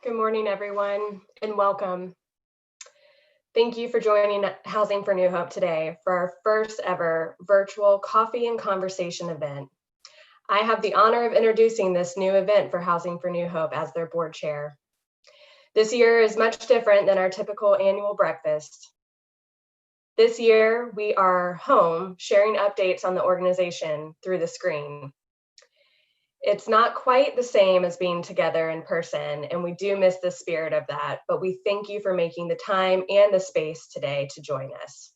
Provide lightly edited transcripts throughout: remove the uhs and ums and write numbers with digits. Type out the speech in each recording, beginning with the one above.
Good morning, everyone, and welcome. Thank you for joining Housing for New Hope today for our first ever virtual coffee and conversation event. I have the honor of introducing this new event for Housing for New Hope as their board chair. This year is much different than our typical annual breakfast. This year, we are home sharing updates on the organization through the screen. It's not quite the same as being together in person, and we do miss the spirit of that, but we thank you for making the time and the space today to join us.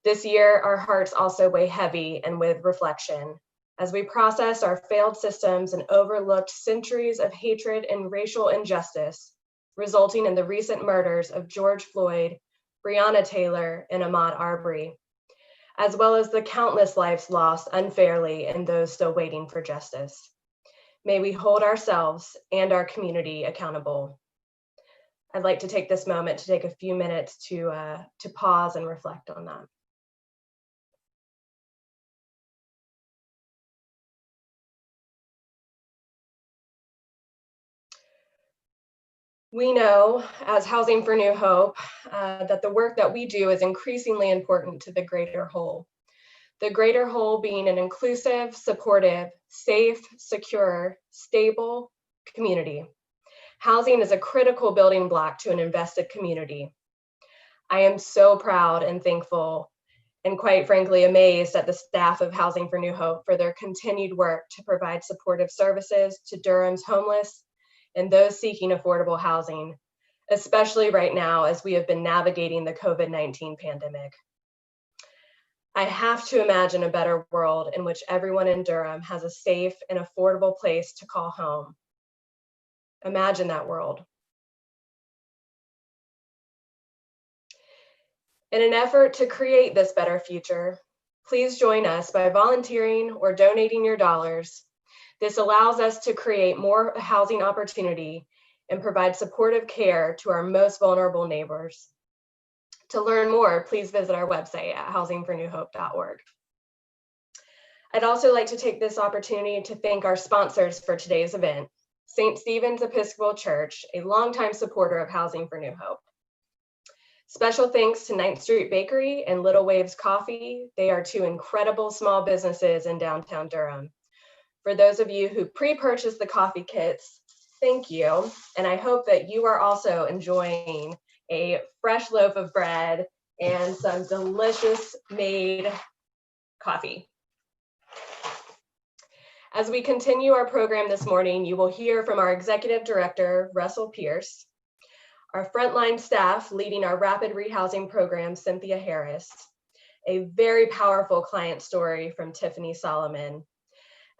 This year, our hearts also weigh heavy and with reflection as we process our failed systems and overlooked centuries of hatred and racial injustice, resulting in the recent murders of George Floyd, Breonna Taylor, and Ahmaud Arbery, as well as the countless lives lost unfairly and those still waiting for justice. May we hold ourselves and our community accountable. I'd like to take this moment to take a few minutes to pause and reflect on that. We know, as Housing for New Hope, that the work that we do is increasingly important to the greater whole. The greater whole being an inclusive, supportive, safe, secure, stable community. Housing is a critical building block to an invested community. I am so proud and thankful and quite frankly amazed at the staff of Housing for New Hope for their continued work to provide supportive services to Durham's homeless and those seeking affordable housing, especially right now as we have been navigating the COVID-19 pandemic. I have to imagine a better world in which everyone in Durham has a safe and affordable place to call home. Imagine that world. In an effort to create this better future, please join us by volunteering or donating your dollars. This allows us to create more housing opportunity and provide supportive care to our most vulnerable neighbors. To learn more, please visit our website at housingfornewhope.org. I'd also like to take this opportunity to thank our sponsors for today's event, St. Stephen's Episcopal Church, a longtime supporter of Housing for New Hope. Special thanks to 9th Street Bakery and Little Waves Coffee. They are two incredible small businesses in downtown Durham. For those of you who pre-purchased the coffee kits, thank you. And I hope that you are also enjoying a fresh loaf of bread and some delicious made coffee. As we continue our program this morning, you will hear from our Executive Director, Russell Pierce, our frontline staff leading our rapid rehousing program, Cynthia Harris, a very powerful client story from Tiffany Solomon,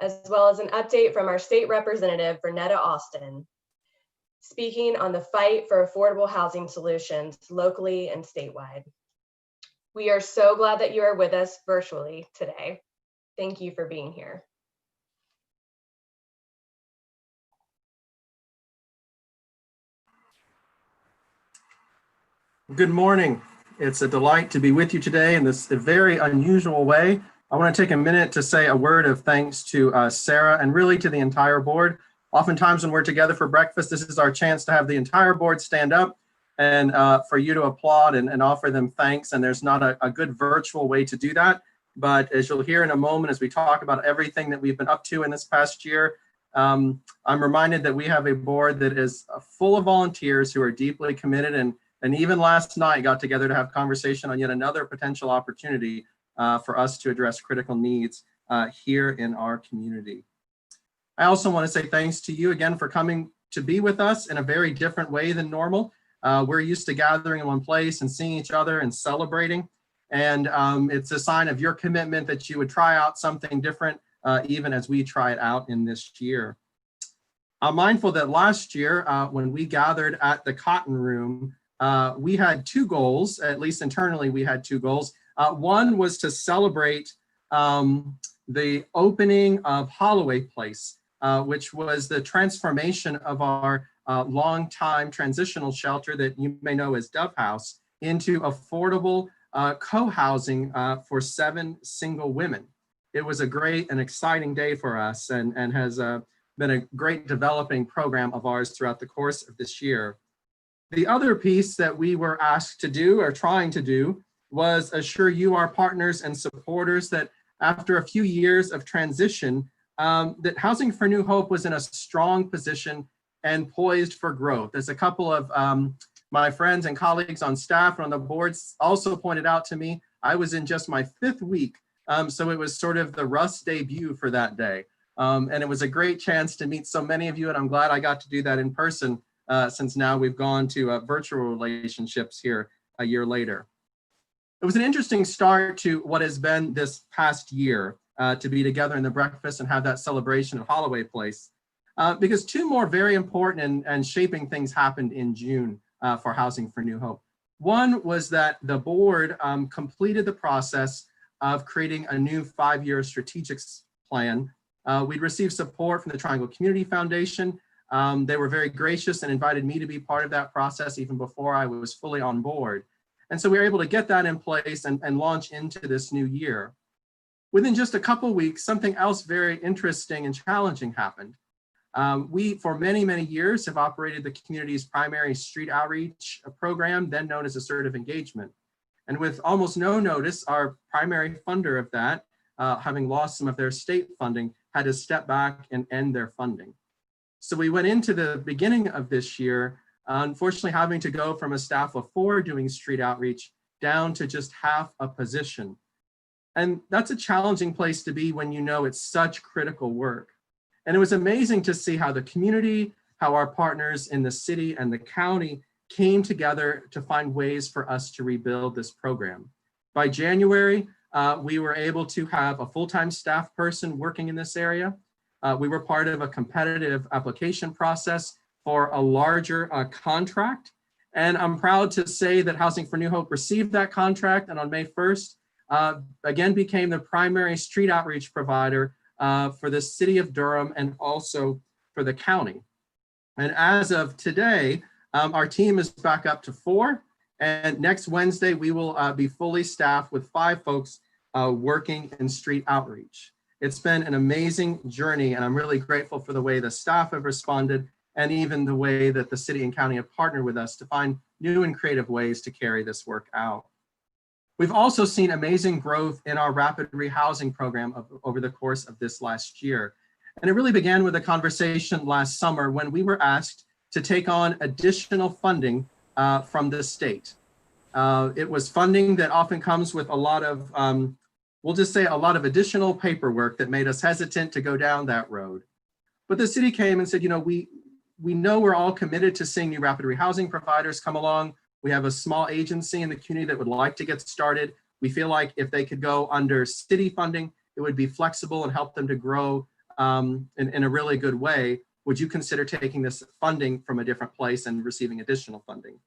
as well as an update from our state representative, Vernetta Austin, speaking on the fight for affordable housing solutions locally and statewide. We are so glad that you are with us virtually today. Thank you for being here. Good morning. It's a delight to be with you today in this very unusual way. I want to take a minute to say a word of thanks to Sarah and really to the entire board. Oftentimes when we're together for breakfast, this is our chance to have the entire board stand up and for you to applaud and offer them thanks. And there's not a good virtual way to do that. But as you'll hear in a moment, as we talk about everything that we've been up to in this past year, I'm reminded that we have a board that is full of volunteers who are deeply committed and even last night got together to have conversation on yet another potential opportunity for us to address critical needs here in our community. I also want to say thanks to you again for coming to be with us in a very different way than normal. We're used to gathering in one place and seeing each other and celebrating. And it's a sign of your commitment that you would try out something different even as we try it out in this year. I'm mindful that last year when we gathered at the Cotton Room, we had two goals, at least internally we had two goals. One was to celebrate the opening of Holloway Place, which was the transformation of our longtime transitional shelter that you may know as Dove House into affordable co-housing for 7 single women. It was a great and exciting day for us and has been a great developing program of ours throughout the course of this year. The other piece that we were asked to do, or trying to do, was assure you, our partners and supporters, that after a few years of transition, that Housing for New Hope was in a strong position and poised for growth. As a couple of my friends and colleagues on staff and on the boards also pointed out to me, I was in just my 5th week, so it was sort of the Russ debut for that day. And it was a great chance to meet so many of you, and I'm glad I got to do that in person, since now we've gone to virtual relationships here a year later. It was an interesting start to what has been this past year, to be together in the breakfast and have that celebration at Holloway Place, because 2 more very important and shaping things happened in June for Housing for New Hope. One was that the board completed the process of creating a new 5-year strategic plan. We'd received support from the Triangle Community Foundation. They were very gracious and invited me to be part of that process even before I was fully on board. And so we were able to get that in place and launch into this new year. Within just a couple of weeks, something else very interesting and challenging happened. We, for many, many years, have operated the community's primary street outreach program, then known as Assertive Engagement. And with almost no notice, our primary funder of that, having lost some of their state funding, had to step back and end their funding. So we went into the beginning of this year, unfortunately having to go from a staff of 4 doing street outreach down to just half a position. And that's a challenging place to be when you know it's such critical work. And it was amazing to see how the community, how our partners in the city and the county came together to find ways for us to rebuild this program. By January, we were able to have a full-time staff person working in this area. We were part of a competitive application process for a larger contract. And I'm proud to say that Housing for New Hope received that contract, and on May 1st, again became the primary street outreach provider for the city of Durham and also for the county. And as of today, our team is back up to 4. And next Wednesday, we will be fully staffed with 5 folks working in street outreach. It's been an amazing journey, and I'm really grateful for the way the staff have responded and even the way that the city and county have partnered with us to find new and creative ways to carry this work out. We've also seen amazing growth in our rapid rehousing program over the course of this last year. And it really began with a conversation last summer when we were asked to take on additional funding from the state. It was funding that often comes with a lot of, we'll just say a lot of additional paperwork that made us hesitant to go down that road. But the city came and said, you know, we know we're all committed to seeing new rapid rehousing providers come along. We have a small agency in the community that would like to get started. We feel like if they could go under city funding, it would be flexible and help them to grow in a really good way. Would you consider taking this funding from a different place and receiving additional funding?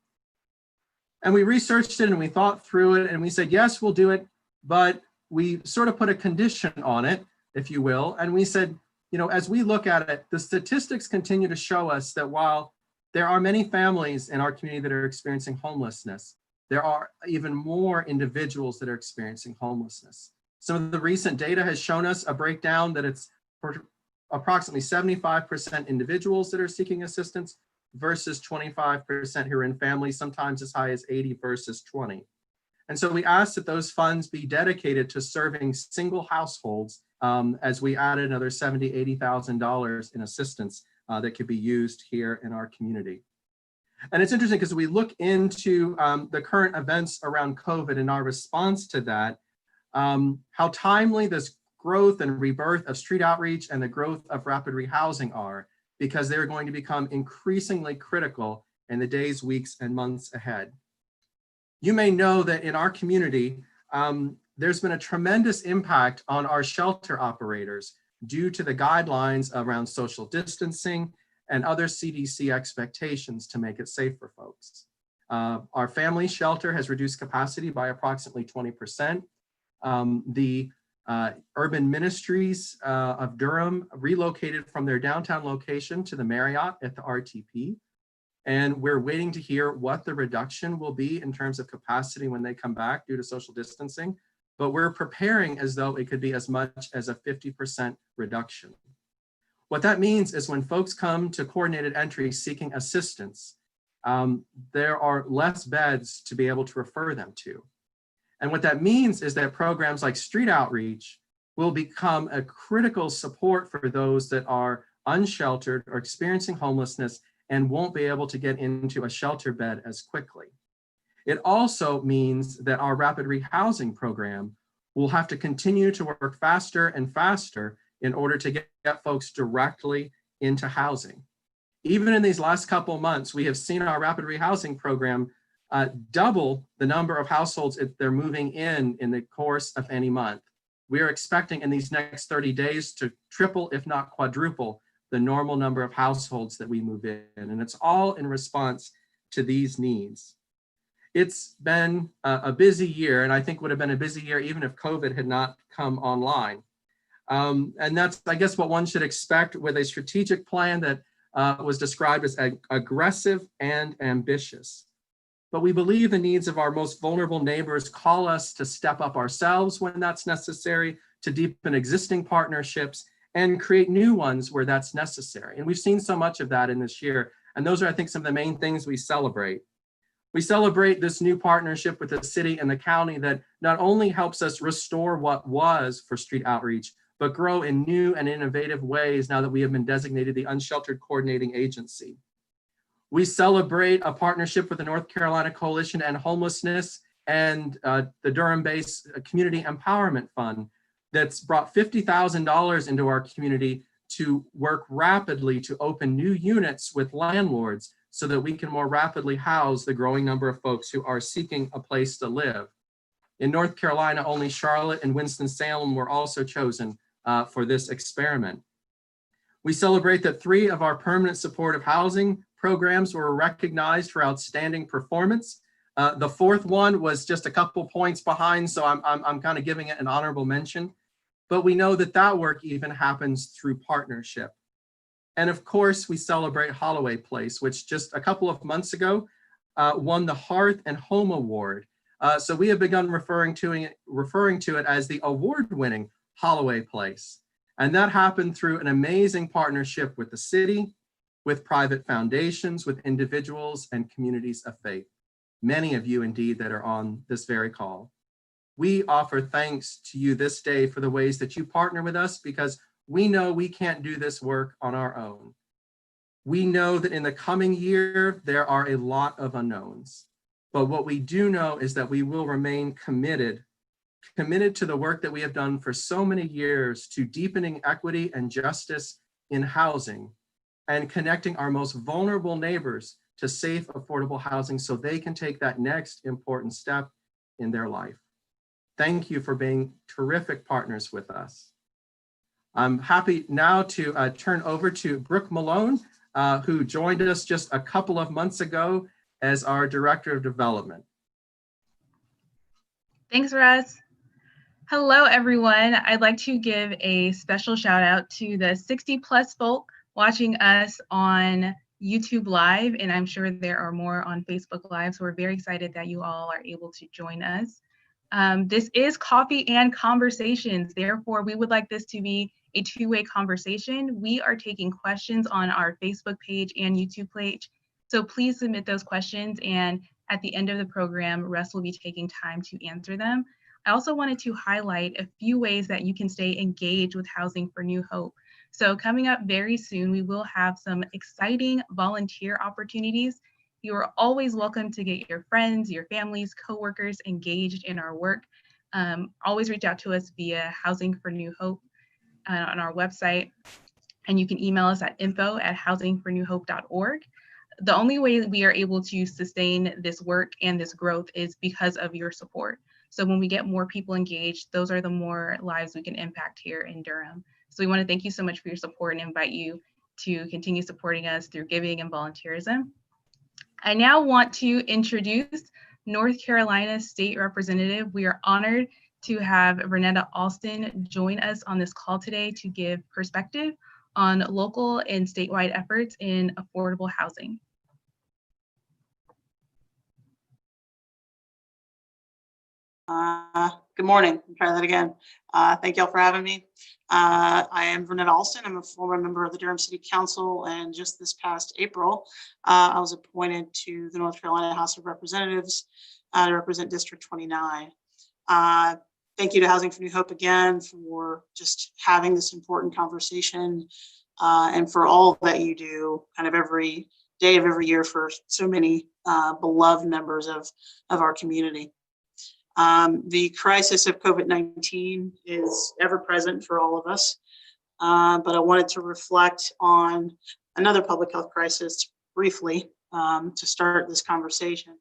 And we researched it and we thought through it and we said, yes, we'll do it. But we sort of put a condition on it, if you will. And we said, you know, as we look at it, the statistics continue to show us that while there are many families in our community that are experiencing homelessness, there are even more individuals that are experiencing homelessness. Some of the recent data has shown us a breakdown that it's for approximately 75% individuals that are seeking assistance versus 25% who are in families, sometimes as high as 80 versus 20. And so we asked that those funds be dedicated to serving single households as we added another $70,000, $80,000 in assistance that could be used here in our community. And it's interesting because we look into the current events around COVID and our response to that, how timely this growth and rebirth of street outreach and the growth of rapid rehousing are, because they're going to become increasingly critical in the days, weeks, and months ahead. You may know that in our community, there's been a tremendous impact on our shelter operators due to the guidelines around social distancing and other CDC expectations to make it safe for folks. Our family shelter has reduced capacity by approximately 20%. The Urban Ministries of Durham relocated from their downtown location to the Marriott at the RTP. And we're waiting to hear what the reduction will be in terms of capacity when they come back due to social distancing. But we're preparing as though it could be as much as a 50% reduction. What that means is when folks come to coordinated entry seeking assistance, there are less beds to be able to refer them to. And what that means is that programs like street outreach will become a critical support for those that are unsheltered or experiencing homelessness and won't be able to get into a shelter bed as quickly. It also means that our rapid rehousing program will have to continue to work faster and faster in order to get folks directly into housing. Even in these last couple months, we have seen our rapid rehousing program double the number of households they're moving in the course of any month. We are expecting in these next 30 days to triple, if not quadruple, the normal number of households that we move in. And it's all in response to these needs. It's been a busy year, and I think would have been a busy year even if COVID had not come online. And that's, I guess, what one should expect with a strategic plan that was described as aggressive and ambitious. But we believe the needs of our most vulnerable neighbors call us to step up ourselves when that's necessary, to deepen existing partnerships, and create new ones where that's necessary. And we've seen so much of that in this year. And those are, I think, some of the main things we celebrate. We celebrate this new partnership with the city and the county that not only helps us restore what was for street outreach, but grow in new and innovative ways now that we have been designated the Unsheltered Coordinating Agency. We celebrate a partnership with the North Carolina Coalition and Homelessness and the Durham-based Community Empowerment Fund that's brought $50,000 into our community to work rapidly to open new units with landlords so that we can more rapidly house the growing number of folks who are seeking a place to live. In North Carolina, only Charlotte and Winston-Salem were also chosen for this experiment. We celebrate that 3 of our permanent supportive housing programs were recognized for outstanding performance. The 4th one was just a couple points behind, so I'm kind of giving it an honorable mention. But we know that that work even happens through partnership. And of course, we celebrate Holloway Place, which just a couple of months ago won the Hearth and Home Award. So we have begun referring to it as the award-winning Holloway Place. And that happened through an amazing partnership with the city, with private foundations, with individuals and communities of faith. Many of you indeed that are on this very call. We offer thanks to you this day for the ways that you partner with us, because we know we can't do this work on our own. We know that in the coming year, there are a lot of unknowns. But what we do know is that we will remain committed to the work that we have done for so many years to deepening equity and justice in housing and connecting our most vulnerable neighbors to safe, affordable housing so they can take that next important step in their life. Thank you for being terrific partners with us. I'm happy now to turn over to Brooke Malone, who joined us just a couple of months ago as our Director of Development. Thanks, Russ. Hello, everyone. I'd like to give a special shout out to the 60+ folk watching us on YouTube Live, and I'm sure there are more on Facebook Live, so we're very excited that you all are able to join us. This is Coffee and Conversations. Therefore, we would like this to be a two-way conversation. We are taking questions on our Facebook page and YouTube page, so please submit those questions, and at the end of the program, Russ will be taking time to answer them. I also wanted to highlight a few ways that you can stay engaged with Housing for New Hope. So coming up very soon, we will have some exciting volunteer opportunities. You are always welcome to get your friends, your families, coworkers engaged in our work. Always reach out to us via Housing for New Hope on our website, and you can email us at info@housingfornewhope.org. The only way we are able to sustain this work and this growth is because of your support. So when we get more people engaged, those are the more lives we can impact here in Durham. So we want to thank you so much for your support and invite you to continue supporting us through giving and volunteerism. I now want to introduce North Carolina State Representative. We are honored to have Renetta Alston join us on this call today to give perspective on local and statewide efforts in affordable housing. Good morning. I'll try that again. Thank y'all for having me. I am Vernette Alston. I'm a former member of the Durham City Council, and just this past April, I was appointed to the North Carolina House of Representatives to represent District 29. Thank you to Housing for New Hope again for just having this important conversation and for all that you do kind of every day of every year for so many beloved members of our community. The crisis of COVID-19 is ever present for all of us, but I wanted to reflect on another public health crisis briefly to start this conversation.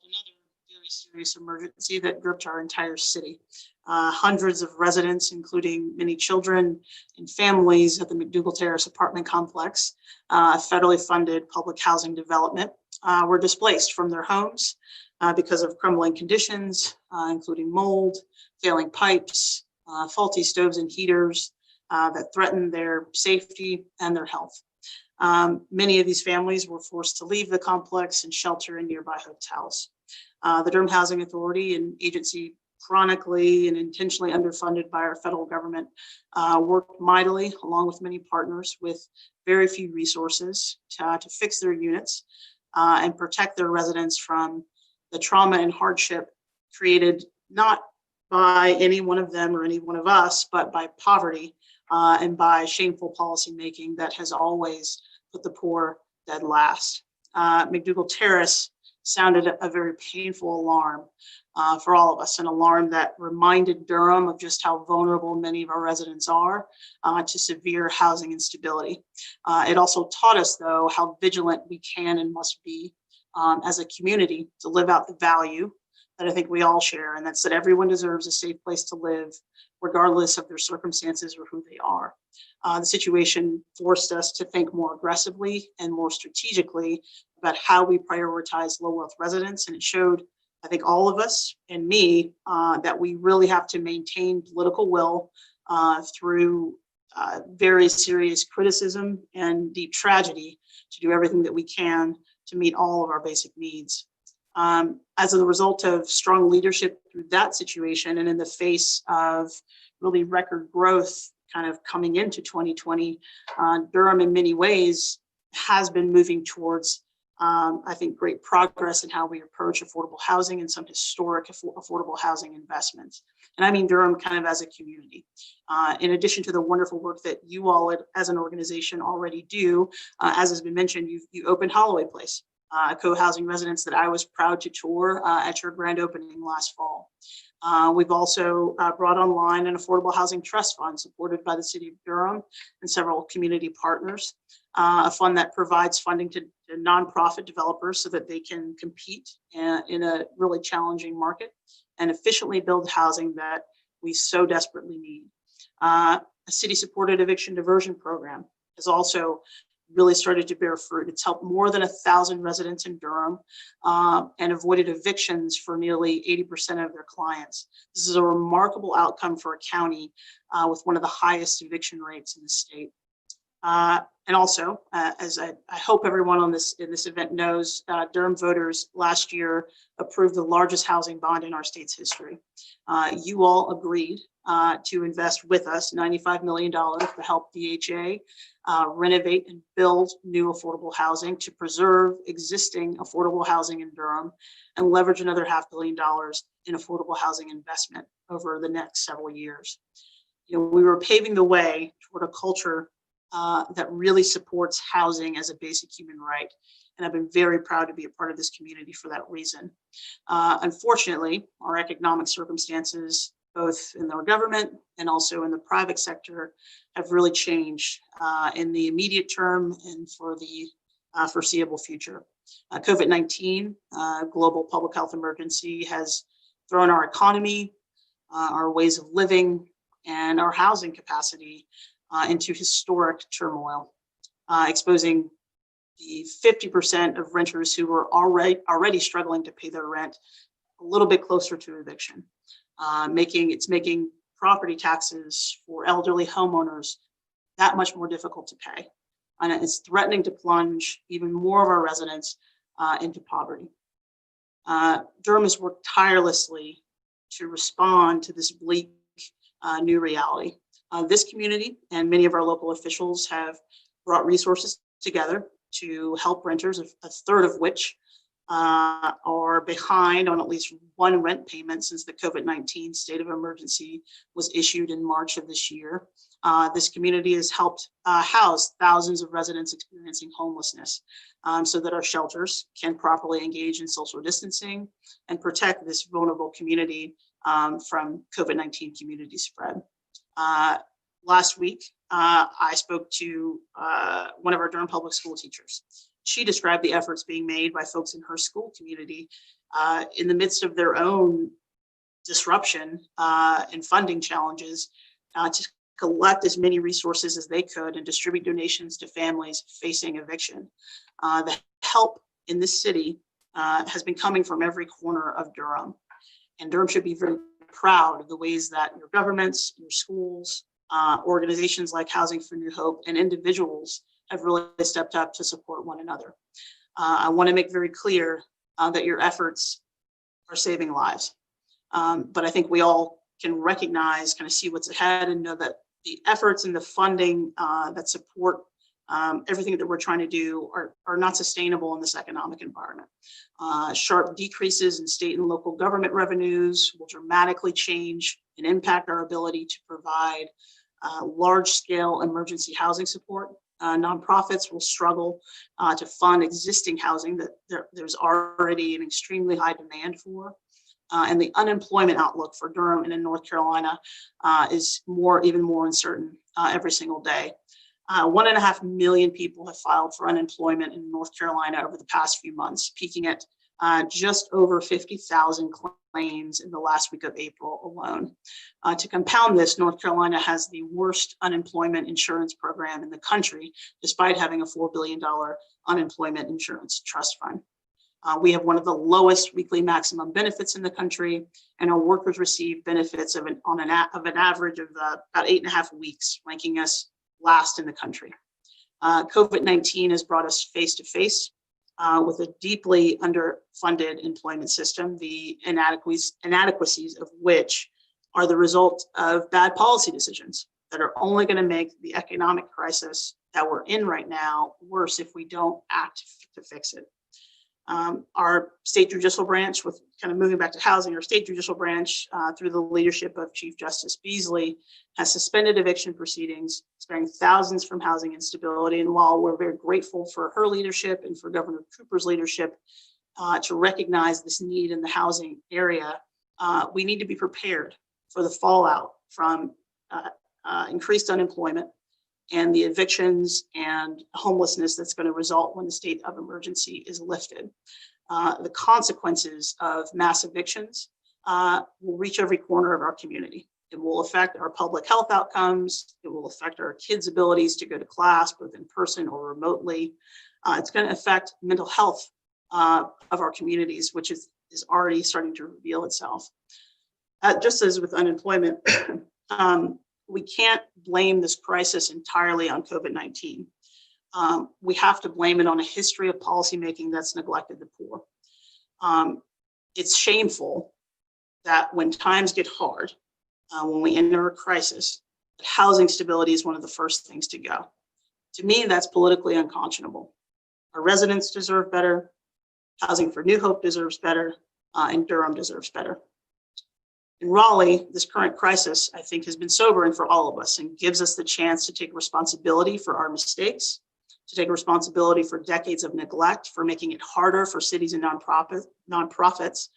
Another very serious emergency that gripped our entire city. Hundreds of residents, including many children and families at the McDougall Terrace apartment complex, federally funded public housing development, were displaced from their homes because of crumbling conditions, including mold, failing pipes, faulty stoves and heaters that threatened their safety and their health. Many of these families were forced to leave the complex and shelter in nearby hotels. The Durham Housing Authority, an agency chronically and intentionally underfunded by our federal government, worked mightily along with many partners with very few resources to fix their units and protect their residents from the trauma and hardship created not by any one of them or any one of us, but by poverty and by shameful policymaking that has always put the poor dead last. McDougall Terrace sounded a very painful alarm for all of us, an alarm that reminded Durham of just how vulnerable many of our residents are to severe housing instability. It also taught us, though, how vigilant we can and must be as a community to live out the value that I think we all share, and that's that everyone deserves a safe place to live, regardless of their circumstances or who they are. The situation forced us to think more aggressively and more strategically about how we prioritize low wealth residents, and it showed, I think, all of us and me that we really have to maintain political will through very serious criticism and deep tragedy to do everything that we can to meet all of our basic needs. As a result of strong leadership through that situation and in the face of really record growth kind of coming into 2020, Durham in many ways has been moving towards, I think, great progress in how we approach affordable housing and some historic affordable housing investments. And I mean Durham kind of as a community. In addition to the wonderful work that you all as an organization already do, as has been mentioned, you opened Holloway Place, co-housing residents that I was proud to tour at your grand opening last fall. We've also brought online an affordable housing trust fund supported by the city of Durham and several community partners, a fund that provides funding to nonprofit developers so that they can compete in a really challenging market and efficiently build housing that we so desperately need. A city-supported eviction diversion program has also really started to bear fruit. It's helped more than 1,000 residents in Durham and avoided evictions for nearly 80% of their clients. This is a remarkable outcome for a county with one of the highest eviction rates in the state. And also, as I hope everyone in this event knows, Durham voters last year approved the largest housing bond in our state's history. You all agreed to invest with us $95 million to help DHA renovate and build new affordable housing, to preserve existing affordable housing in Durham, and leverage another $500 million in affordable housing investment over the next several years. You know, we were paving the way toward a culture that really supports housing as a basic human right. And I've been very proud to be a part of this community for that reason. Unfortunately, our economic circumstances, both in our government and also in the private sector, have really changed in the immediate term and for the foreseeable future. COVID-19, global public health emergency, has thrown our economy, our ways of living, and our housing capacity into historic turmoil, exposing the 50% of renters who were already struggling to pay their rent a little bit closer to eviction, making property taxes for elderly homeowners that much more difficult to pay. And it's threatening to plunge even more of our residents into poverty. Durham has worked tirelessly to respond to this bleak new reality. This community and many of our local officials have brought resources together to help renters, a third of which are behind on at least one rent payment since the COVID-19 state of emergency was issued in March of this year. This community has helped house thousands of residents experiencing homelessness so that our shelters can properly engage in social distancing and protect this vulnerable community from COVID-19 community spread. Last week, I spoke to one of our Durham public school teachers. She described the efforts being made by folks in her school community in the midst of their own disruption and funding challenges to collect as many resources as they could and distribute donations to families facing eviction. The help in this city has been coming from every corner of Durham. And Durham should be very proud of the ways that your governments, your schools, organizations like Housing for New Hope, and individuals have really stepped up to support one another. I want to make very clear that your efforts are saving lives. But I think we all can recognize, kind of see what's ahead and know that the efforts and the funding that support everything that we're trying to do are not sustainable in this economic environment. Sharp decreases in state and local government revenues will dramatically change and impact our ability to provide large-scale emergency housing support. Nonprofits will struggle to fund existing housing that there's already an extremely high demand for. And the unemployment outlook for Durham and in North Carolina is even more uncertain every single day. 1.5 million people have filed for unemployment in North Carolina over the past few months, peaking at just over 50,000 claims in the last week of April alone. To compound this, North Carolina has the worst unemployment insurance program in the country, despite having a $4 billion unemployment insurance trust fund. We have one of the lowest weekly maximum benefits in the country, and our workers receive benefits of an average of about 8.5 weeks, ranking us last in the country. COVID-19 has brought us face to face with a deeply underfunded employment system, the inadequacies of which are the result of bad policy decisions that are only going to make the economic crisis that we're in right now worse if we don't act to fix it. Our state judicial branch, with kind of moving back to housing, our state judicial branch, through the leadership of Chief Justice Beasley, has suspended eviction proceedings, sparing thousands from housing instability. And while we're very grateful for her leadership and for Governor Cooper's leadership to recognize this need in the housing area, we need to be prepared for the fallout from increased unemployment and the evictions and homelessness that's going to result when the state of emergency is lifted. The consequences of mass evictions will reach every corner of our community. It will affect our public health outcomes. It will affect our kids' abilities to go to class, both in person or remotely. It's going to affect mental health of our communities, which is already starting to reveal itself. Just as with unemployment, we can't blame this crisis entirely on COVID-19. We have to blame it on a history of policymaking that's neglected the poor. It's shameful that when times get hard, when we enter a crisis, housing stability is one of the first things to go. To me, that's politically unconscionable. Our residents deserve better. Housing for New Hope deserves better, and Durham deserves better. In Raleigh, this current crisis, I think, has been sobering for all of us and gives us the chance to take responsibility for our mistakes, to take responsibility for decades of neglect, for making it harder for cities and nonprofits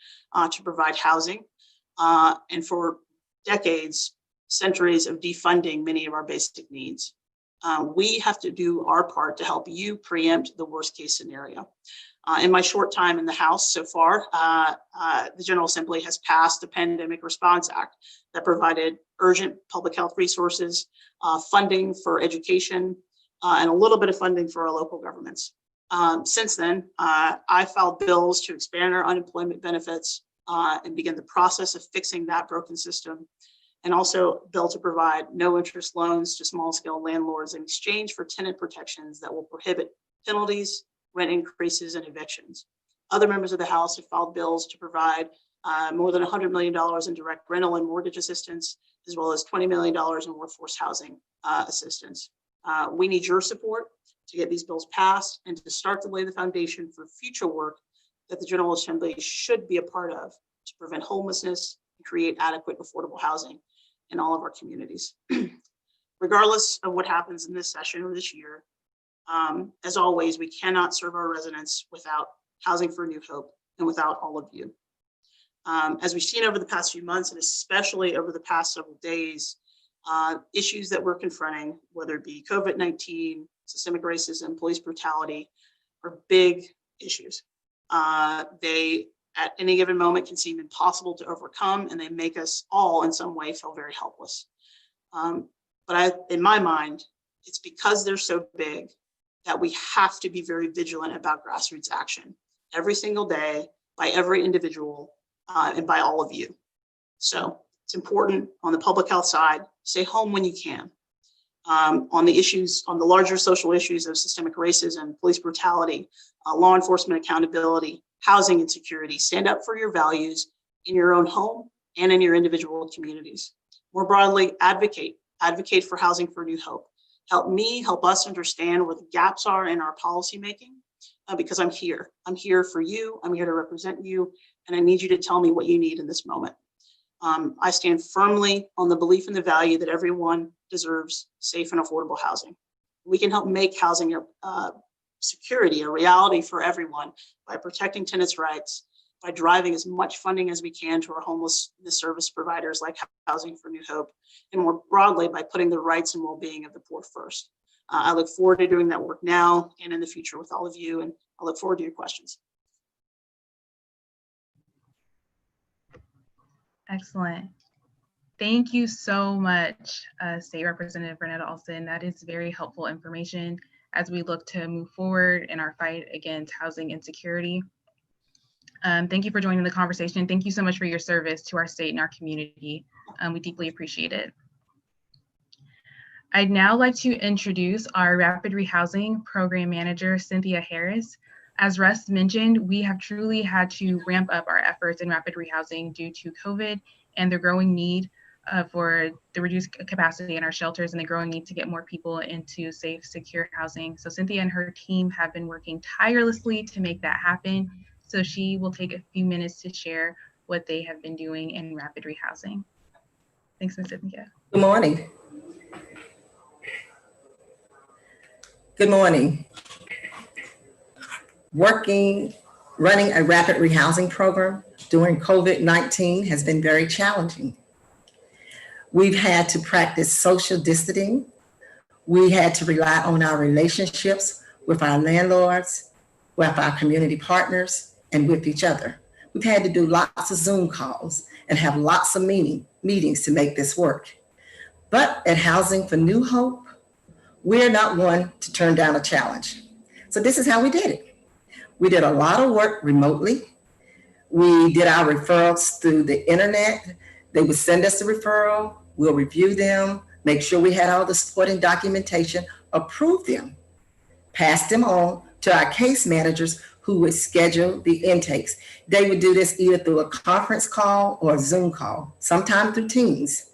to provide housing, and for decades, centuries of defunding many of our basic needs. We have to do our part to help you preempt the worst case scenario. In my short time in the House so far, the General Assembly has passed the Pandemic Response Act that provided urgent public health resources, funding for education, and a little bit of funding for our local governments. Since then, I filed bills to expand our unemployment benefits and begin the process of fixing that broken system, and also a bill to provide no interest loans to small scale landlords in exchange for tenant protections that will prohibit penalties, rent increases, and evictions. Other members of the House have filed bills to provide more than $100 million in direct rental and mortgage assistance, as well as $20 million in workforce housing assistance. We need your support to get these bills passed and to start to lay the foundation for future work that the General Assembly should be a part of to prevent homelessness and create adequate, affordable housing in all of our communities. Regardless of what happens in this session or this year, as always, we cannot serve our residents without Housing for New Hope and without all of you. As we've seen over the past few months, and especially over the past several days, issues that we're confronting, whether it be COVID-19, systemic racism, police brutality, are big issues. They, at any given moment, can seem impossible to overcome, and they make us all in some way feel very helpless. In my mind, it's because they're so big that we have to be very vigilant about grassroots action every single day by every individual and by all of you. So it's important on the public health side, stay home when you can. On the issues, on the larger social issues of systemic racism, police brutality, law enforcement accountability, housing insecurity, stand up for your values in your own home and in your individual communities. More broadly, advocate for Housing for New Hope. Help us understand where the gaps are in our policymaking, because I'm here. I'm here for you. I'm here to represent you, and I need you to tell me what you need in this moment. I stand firmly on the belief and the value that everyone deserves safe and affordable housing. We can help make housing security a reality for everyone by protecting tenants' rights, by driving as much funding as we can to our homelessness service providers like Housing for New Hope, and more broadly by putting the rights and well-being of the poor first. I look forward to doing that work now and in the future with all of you, and I look forward to your questions. Excellent. Thank you so much, State Representative Renetta Alston. That is very helpful information as we look to move forward in our fight against housing insecurity. Thank you for joining the conversation. Thank you so much for your service to our state and our community. We deeply appreciate it. I'd now like to introduce our Rapid Rehousing Program Manager, Cynthia Harris. As Russ mentioned, we have truly had to ramp up our efforts in rapid rehousing due to COVID and the growing need for the reduced capacity in our shelters and the growing need to get more people into safe, secure housing. So Cynthia and her team have been working tirelessly to make that happen. So she will take a few minutes to share what they have been doing in rapid rehousing. Thanks, Ms. Cynthia. Good morning. Good morning. Running a rapid rehousing program during COVID-19 has been very challenging. We've had to practice social distancing. We had to rely on our relationships with our landlords, with our community partners, and with each other. We've had to do lots of Zoom calls and have lots of meetings to make this work. But at Housing for New Hope, we're not one to turn down a challenge. So this is how we did it. We did a lot of work remotely. We did our referrals through the internet. They would send us the referral, we'll review them, make sure we had all the supporting documentation, approve them, pass them on to our case managers who would schedule the intakes. They would do this either through a conference call or a Zoom call, sometimes through Teams.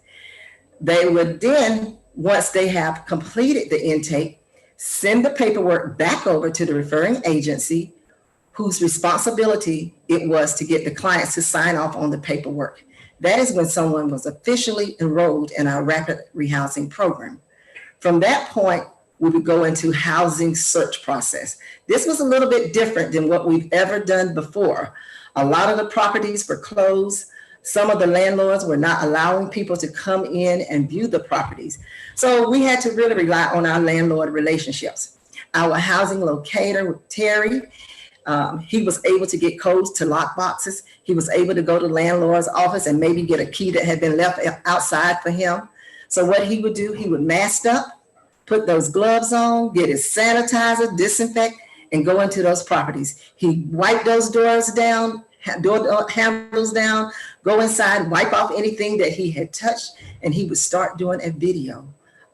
They would then, once they have completed the intake, send the paperwork back over to the referring agency whose responsibility it was to get the clients to sign off on the paperwork. That is when someone was officially enrolled in our rapid rehousing program. From that point, we would go into housing search process. This was a little bit different than what we've ever done before. A lot of the properties were closed. Some of the landlords were not allowing people to come in and view the properties. So we had to really rely on our landlord relationships. Our housing locator, Terry, he was able to get codes to lock boxes. He was able to go to landlord's office and maybe get a key that had been left outside for him. So what he would do, he would mask up, put those gloves on, get his sanitizer, disinfect, and go into those properties. He wiped those doors down, door handles down, go inside, wipe off anything that he had touched, and he would start doing a video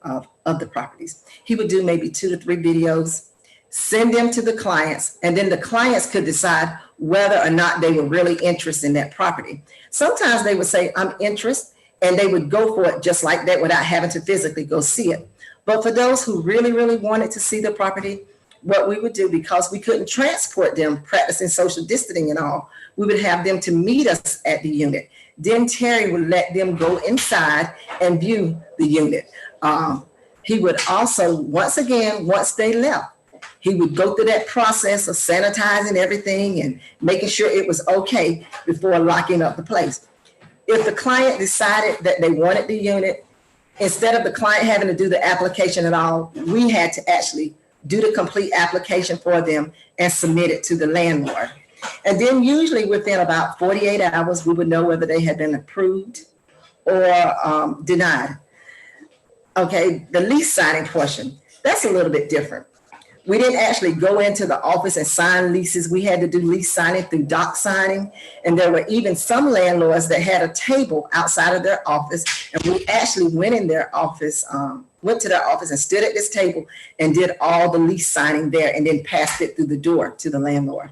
of the properties. He would do maybe 2 to 3 videos, send them to the clients, and then the clients could decide whether or not they were really interested in that property. Sometimes they would say, I'm interested, and they would go for it just like that without having to physically go see it. But for those who really, really wanted to see the property, what we would do, because we couldn't transport them practicing social distancing and all, we would have them to meet us at the unit. Then Terry would let them go inside and view the unit. He would also, once again, once they left, he would go through that process of sanitizing everything and making sure it was okay before locking up the place. If the client decided that they wanted the unit, instead of the client having to do the application at all, we had to actually do the complete application for them and submit it to the landlord. And then usually within about 48 hours, we would know whether they had been approved or denied. Okay, the lease signing portion, that's a little bit different. We didn't actually go into the office and sign leases. We had to do lease signing through doc signing. And there were even some landlords that had a table outside of their office. And we actually went in their office, went to their office and stood at this table and did all the lease signing there and then passed it through the door to the landlord.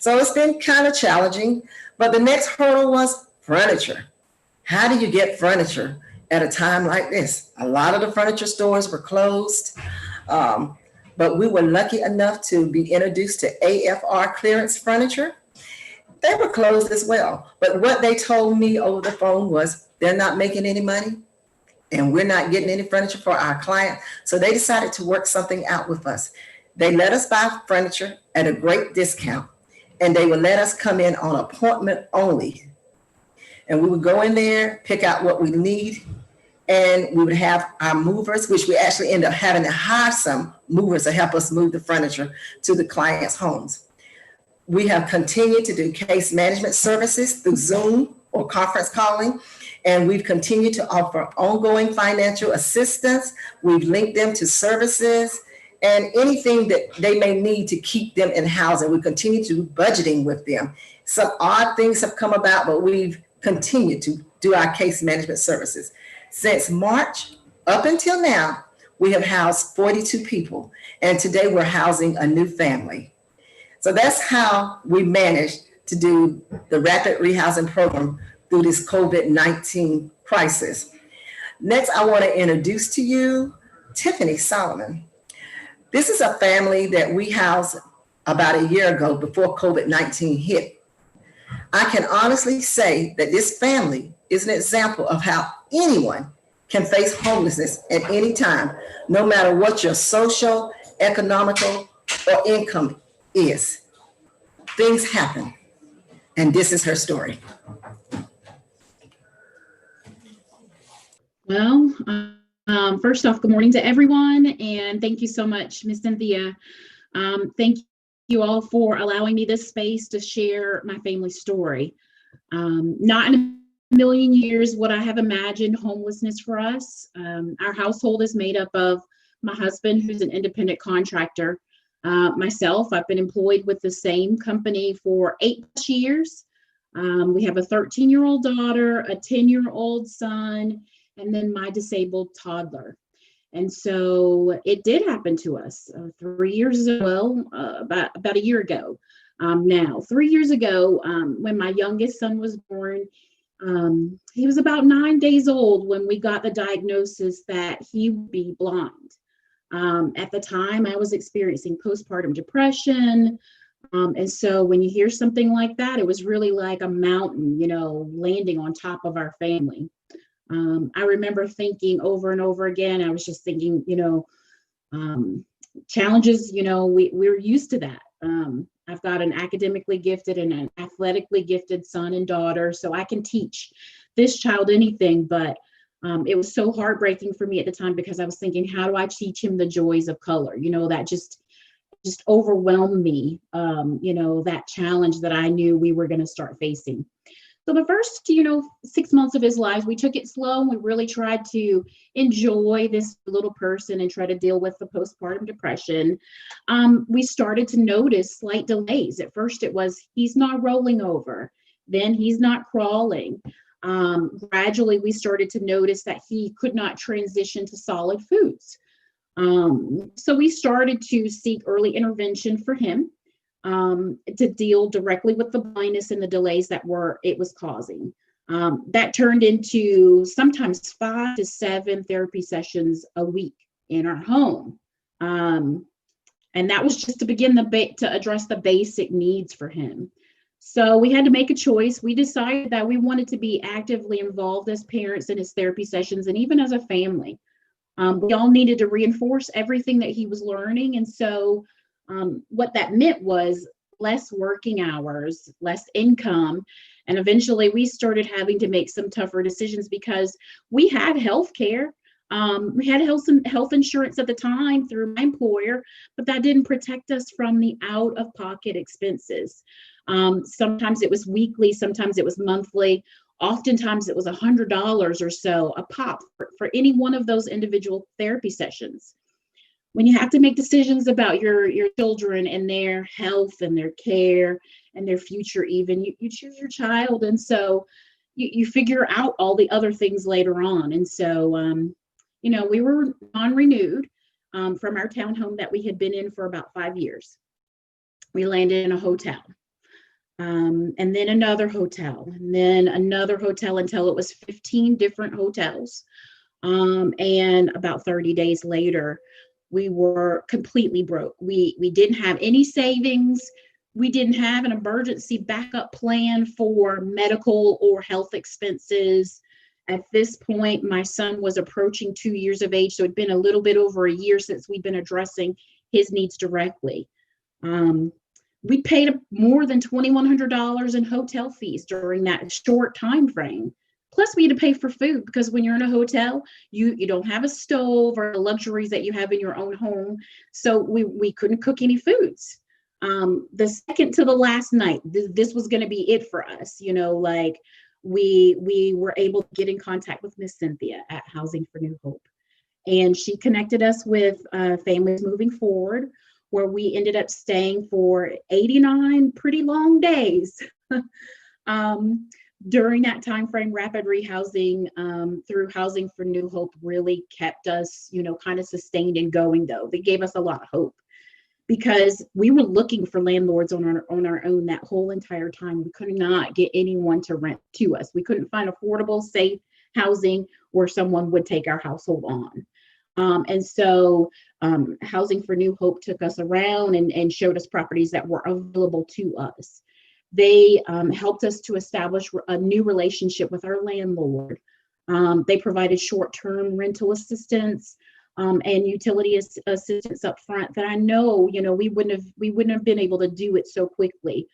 So it's been kind of challenging, but the next hurdle was furniture. How do you get furniture at a time like this? A lot of the furniture stores were closed. But we were lucky enough to be introduced to AFR Clearance Furniture. They were closed as well. But what they told me over the phone was they're not making any money and we're not getting any furniture for our client. So they decided to work something out with us. They let us buy furniture at a great discount, and they would let us come in on appointment only. And we would go in there, pick out what we need, and we would have our movers, which we actually end up having to hire some movers to help us move the furniture to the client's homes. We have continued to do case management services through Zoom or conference calling, and we've continued to offer ongoing financial assistance. We've linked them to services and anything that they may need to keep them in housing. We continue to do budgeting with them. Some odd things have come about, but we've continued to do our case management services. Since March up until now, we have housed 42 people, and today we're housing a new family. So that's how we managed to do the rapid rehousing program through this COVID-19 crisis. Next, I want to introduce to you Tiffany Solomon. This is a family that we housed about a year ago before COVID-19 hit. I can honestly say that this family is an example of how anyone can face homelessness at any time, no matter what your social, economical, or income is. Things happen, and this is her story. Well, first off, good morning to everyone, and thank you so much, Ms. Cynthia. Thank you all for allowing me this space to share my family story. Not in a million years would I have imagined homelessness for us. Our household is made up of my husband, who's an independent contractor. Myself, I've been employed with the same company for 8 years. We have a 13-year-old daughter, a 10-year-old son, and then my disabled toddler. And so it did happen to us 3 years ago, about a year ago now. 3 years ago, when my youngest son was born, he was about 9 days old when we got the diagnosis that he would be blind. At the time, I was experiencing postpartum depression. And so when you hear something like that, it was really like a mountain, landing on top of our family. I remember thinking over and over again, I was just thinking, challenges, we're used to that. I've got an academically gifted and an athletically gifted son and daughter, so I can teach this child anything, but it was so heartbreaking for me at the time because I was thinking, how do I teach him the joys of color? That just overwhelmed me, that challenge that I knew we were going to start facing. So the first, 6 months of his life, we took it slow and we really tried to enjoy this little person and try to deal with the postpartum depression. We started to notice slight delays. At first it was, he's not rolling over. Then he's not crawling. Gradually, we started to notice that he could not transition to solid foods. So we started to seek early intervention for him. to deal directly with the blindness and the delays that it was causing. That turned into sometimes 5 to 7 therapy sessions a week in our home. And that was just to begin to address the basic needs for him. So we had to make a choice. We decided that we wanted to be actively involved as parents in his therapy sessions and even as a family. We all needed to reinforce everything that he was learning. And so what that meant was less working hours, less income. And eventually we started having to make some tougher decisions because we had health care. We had health insurance at the time through my employer, but that didn't protect us from the out-of-pocket expenses. Sometimes it was weekly, sometimes it was monthly. Oftentimes it was $100 or so a pop for any one of those individual therapy sessions. When you have to make decisions about your children and their health and their care and their future, even you choose your child. And so you figure out all the other things later on. And so, we were non-renewed from our townhome that we had been in for about 5 years. We landed in a hotel. And then another hotel, and then another hotel until it was 15 different hotels. And about 30 days later, we were completely broke. We didn't have any savings. We didn't have an emergency backup plan for medical or health expenses. At this point, my son was approaching 2 years of age, so it'd been a little bit over a year since we'd been addressing his needs directly. We paid more than $2,100 in hotel fees during that short time frame. Plus, we had to pay for food because when you're in a hotel, you don't have a stove or the luxuries that you have in your own home. So we couldn't cook any foods. The second to the last night, this was going to be it for us. We were able to get in contact with Miss Cynthia at Housing for New Hope. And she connected us with Families Moving Forward, where we ended up staying for 89 pretty long days. During that time frame, rapid rehousing through Housing for New Hope really kept us, kind of sustained and going, though. They gave us a lot of hope because we were looking for landlords on our own that whole entire time. We could not get anyone to rent to us. We couldn't find affordable, safe housing where someone would take our household on. And so Housing for New Hope took us around and showed us properties that were available to us. They helped us to establish a new relationship with our landlord. They provided short-term rental assistance and utility assistance up front that I know, we wouldn't have been able to do it so quickly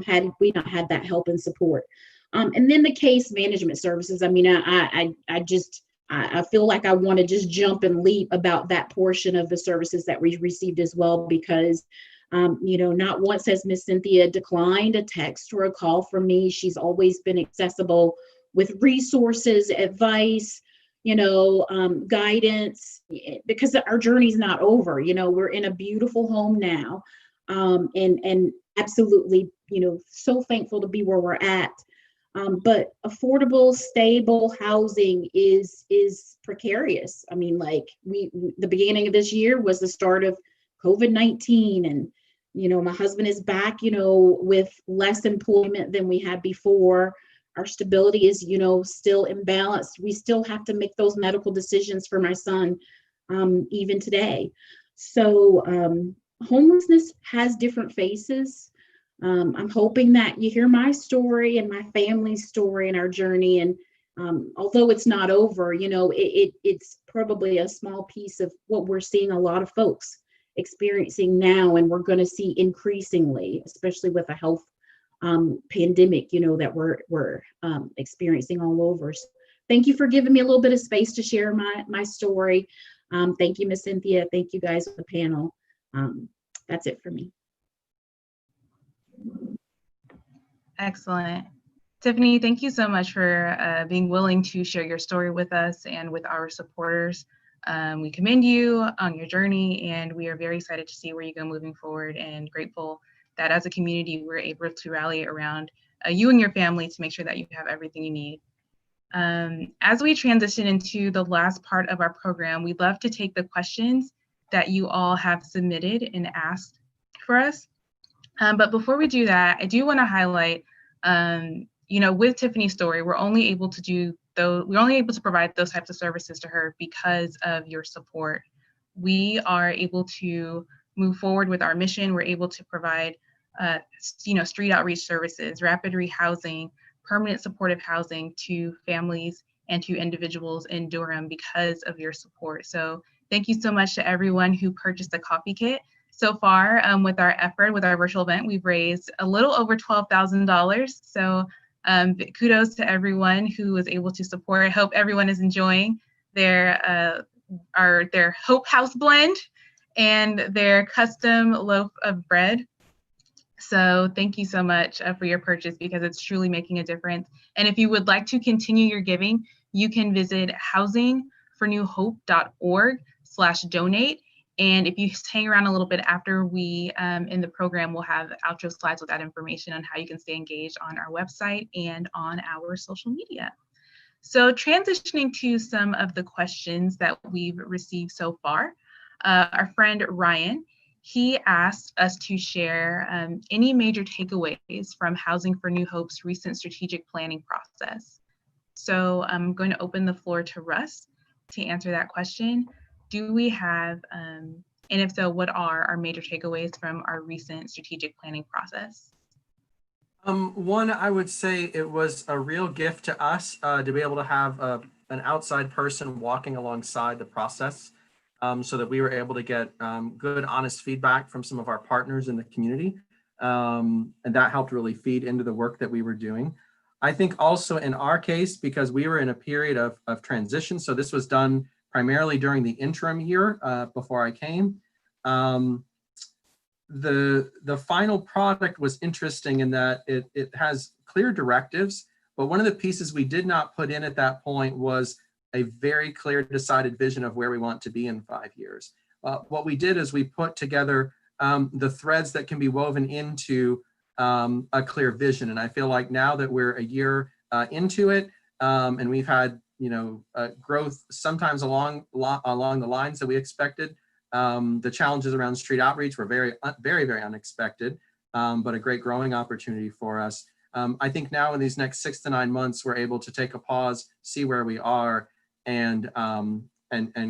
had we not had that help and support. And then the case management services. I mean, I feel like I want to just jump and leap about that portion of the services that we received as well, because, not once has Miss Cynthia declined a text or a call from me. She's always been accessible with resources, advice, guidance, because our journey's not over. We're in a beautiful home now, and absolutely, so thankful to be where we're at. But affordable, stable housing is precarious. I mean, the beginning of this year was the start of COVID-19, and my husband is back, with less employment than we had before. Our stability is, still imbalanced. We still have to make those medical decisions for my son, even today. So homelessness has different faces. I'm hoping that you hear my story and my family's story and our journey. And although it's not over, it's probably a small piece of what we're seeing a lot of folks experiencing now, and we're going to see increasingly, especially with the health pandemic, that we're experiencing all over. So thank you for giving me a little bit of space to share my story. Thank you, Miss Cynthia. Thank you guys on the panel. That's it for me. Excellent. Tiffany, thank you so much for being willing to share your story with us and with our supporters. We commend you on your journey, and we are very excited to see where you go moving forward, and grateful that as a community, we're able to rally around you and your family to make sure that you have everything you need. As we transition into the last part of our program, we'd love to take the questions that you all have submitted and asked for us. But before we do that, I do want to highlight, with Tiffany's story, we're only able to provide those types of services to her because of your support. We are able to move forward with our mission. We're able to provide, street outreach services, rapid rehousing, permanent supportive housing to families and to individuals in Durham because of your support. So thank you so much to everyone who purchased a coffee kit. So far, with our effort, with our virtual event, we've raised a little over $12,000. So kudos to everyone who was able to support. I hope everyone is enjoying their Hope House blend and their custom loaf of bread. So thank you so much for your purchase, because it's truly making a difference. And if you would like to continue your giving, you can visit housingfornewhope.org/donate. And if you hang around a little bit after we in the program, we'll have outro slides with that information on how you can stay engaged on our website and on our social media. So transitioning to some of the questions that we've received so far, our friend Ryan, he asked us to share any major takeaways from Housing for New Hope's recent strategic planning process. So I'm going to open the floor to Russ to answer that question. Do we have, and if so, what are our major takeaways from our recent strategic planning process? One, I would say it was a real gift to us to be able to have an outside person walking alongside the process, so that we were able to get good, honest feedback from some of our partners in the community. And that helped really feed into the work that we were doing. I think also in our case, because we were in a period of transition, so this was done primarily during the interim year before I came. The final product was interesting in that it has clear directives, but one of the pieces we did not put in at that point was a very clear, decided vision of where we want to be in 5 years. What we did is we put together the threads that can be woven into a clear vision. And I feel like now that we're a year into it, and we've had growth sometimes along the lines that we expected. The challenges around street outreach were very, very unexpected, but a great growing opportunity for us. I think now in these next 6 to 9 months, we're able to take a pause, see where we are, and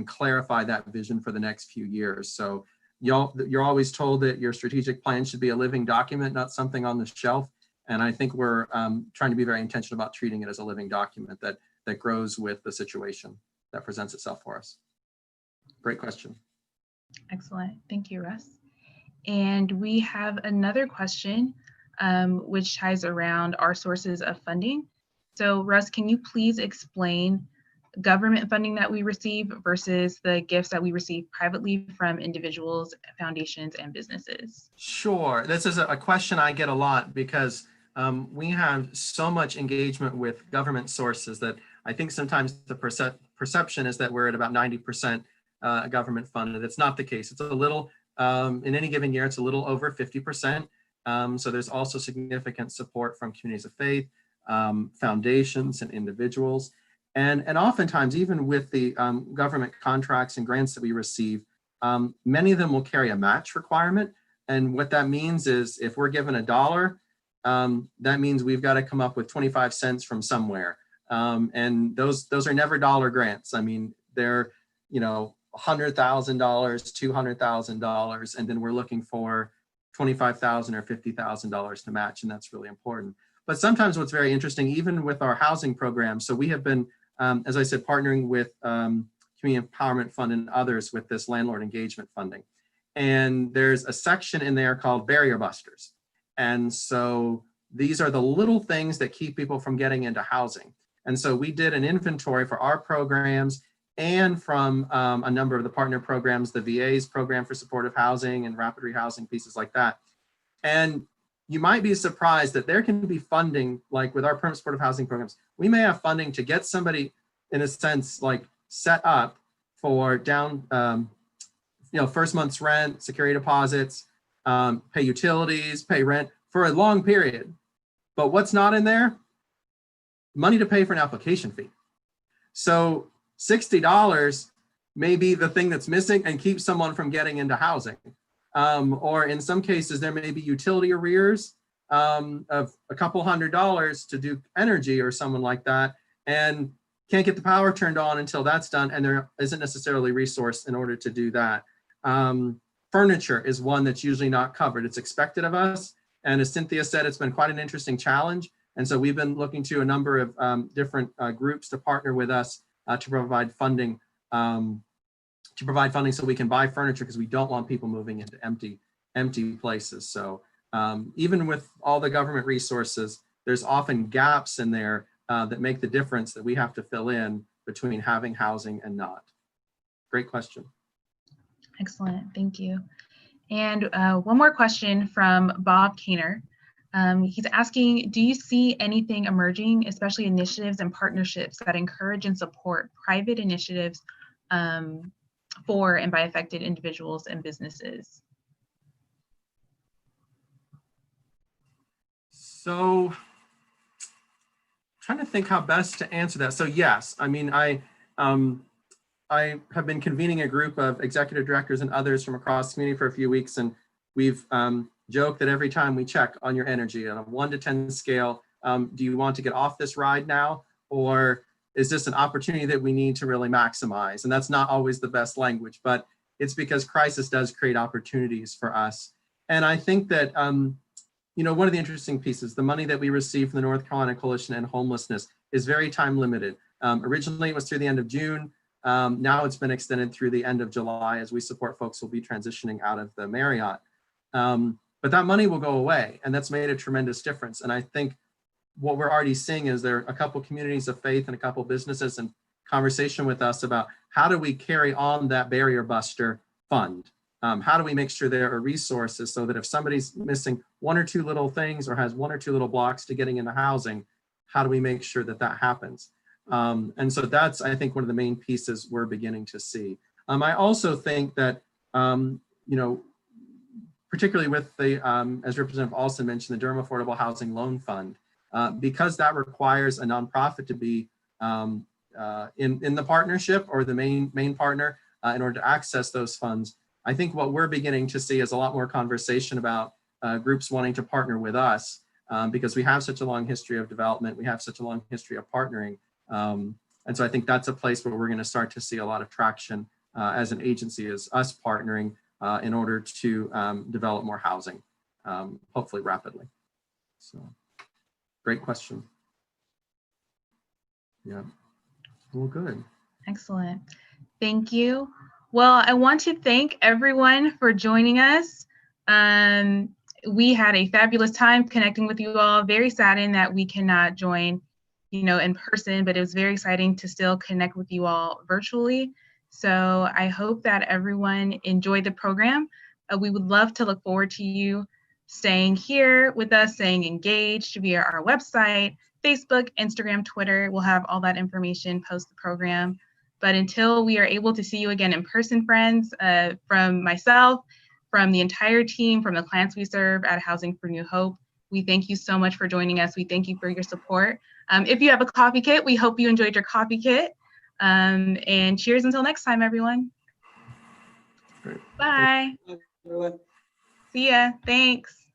clarify that vision for the next few years. So you're always told that your strategic plan should be a living document, not something on the shelf. And I think we're trying to be very intentional about treating it as a living document that grows with the situation that presents itself for us. Great question. Excellent. Thank you, Russ. And we have another question, which ties around our sources of funding. So Russ, can you please explain government funding that we receive versus the gifts that we receive privately from individuals, foundations, and businesses? Sure. This is a question I get a lot because we have so much engagement with government sources that I think sometimes the perception is that we're at about 90% government funded. It's not the case. It's a little, in any given year, it's a little over 50%. So there's also significant support from communities of faith, foundations, and individuals. And oftentimes, even with the government contracts and grants that we receive, many of them will carry a match requirement. And what that means is if we're given $1, that means we've got to come up with 25 cents from somewhere. And those are never dollar grants. I mean, they're, $100,000, $200,000, and then we're looking for $25,000 or $50,000 to match, and that's really important. But sometimes what's very interesting, even with our housing program, so we have been, as I said, partnering with Community Empowerment Fund and others with this landlord engagement funding. And there's a section in there called Barrier Busters. And so these are the little things that keep people from getting into housing. And so we did an inventory for our programs and from a number of the partner programs, the VA's program for supportive housing and rapid rehousing, pieces like that. And you might be surprised that there can be funding, like with our permanent supportive housing programs, we may have funding to get somebody, in a sense, like set up for down, first month's rent, security deposits, pay utilities, pay rent for a long period. But what's not in there? Money to pay for an application fee. So $60 may be the thing that's missing and keeps someone from getting into housing. Or in some cases, there may be utility arrears of a couple $100 to do energy or someone like that, and can't get the power turned on until that's done, and there isn't necessarily resource in order to do that. Furniture is one that's usually not covered. It's expected of us, and as Cynthia said, it's been quite an interesting challenge, and so we've been looking to a number of different groups to partner with us to provide funding so we can buy furniture, because we don't want people moving into empty places. So even with all the government resources, there's often gaps in there that make the difference that we have to fill in between having housing and not. Great question. Excellent, thank you. And one more question from Bob Kaner. He's asking, do you see anything emerging, especially initiatives and partnerships that encourage and support private initiatives for and by affected individuals and businesses? So, trying to think how best to answer that. So yes, I mean, I have been convening a group of executive directors and others from across the community for a few weeks, and we've joked that every time we check on your energy on a 1 to 10 scale, do you want to get off this ride now, or is this an opportunity that we need to really maximize? And that's not always the best language, but it's because crisis does create opportunities for us. And I think that you know, one of the interesting pieces, the money that we receive from the North Carolina Coalition and Homelessness is very time limited. Originally, it was through the end of June. Now it's been extended through the end of July as we support folks who will be transitioning out of the Marriott. But that money will go away, and that's made a tremendous difference. And I think what we're already seeing is there are a couple communities of faith and a couple businesses in conversation with us about how do we carry on that barrier buster fund? How do we make sure there are resources so that if somebody's missing 1 or 2 little things or has 1 or 2 little blocks to getting into housing, how do we make sure that that happens? And so that's, I think, one of the main pieces we're beginning to see. I also think that, you know, particularly with the, as Representative Alston mentioned, the Durham Affordable Housing Loan Fund, because that requires a nonprofit to be in the partnership or the main partner in order to access those funds. I think what we're beginning to see is a lot more conversation about groups wanting to partner with us because we have such a long history of development. We have such a long history of partnering. And so I think that's a place where we're going to start to see a lot of traction as an agency, as us partnering in order to develop more housing, hopefully rapidly. So great question. Yeah, well, good. Excellent. Thank you. Well, I want to thank everyone for joining us. We had a fabulous time connecting with you all. Very saddened that we cannot join, you know, in person, but it was very exciting to still connect with you all virtually. So I hope that everyone enjoyed the program. We would love to look forward to you staying here with us, staying engaged via our website, Facebook, Instagram, Twitter. We'll have all that information post the program. But until we are able to see you again in person, friends, from myself, from the entire team, from the clients we serve at Housing for New Hope, we thank you so much for joining us. We thank you for your support. If you have a coffee kit, we hope you enjoyed your coffee kit. And cheers until next time, everyone. Great. Bye. Everyone. See ya. Thanks.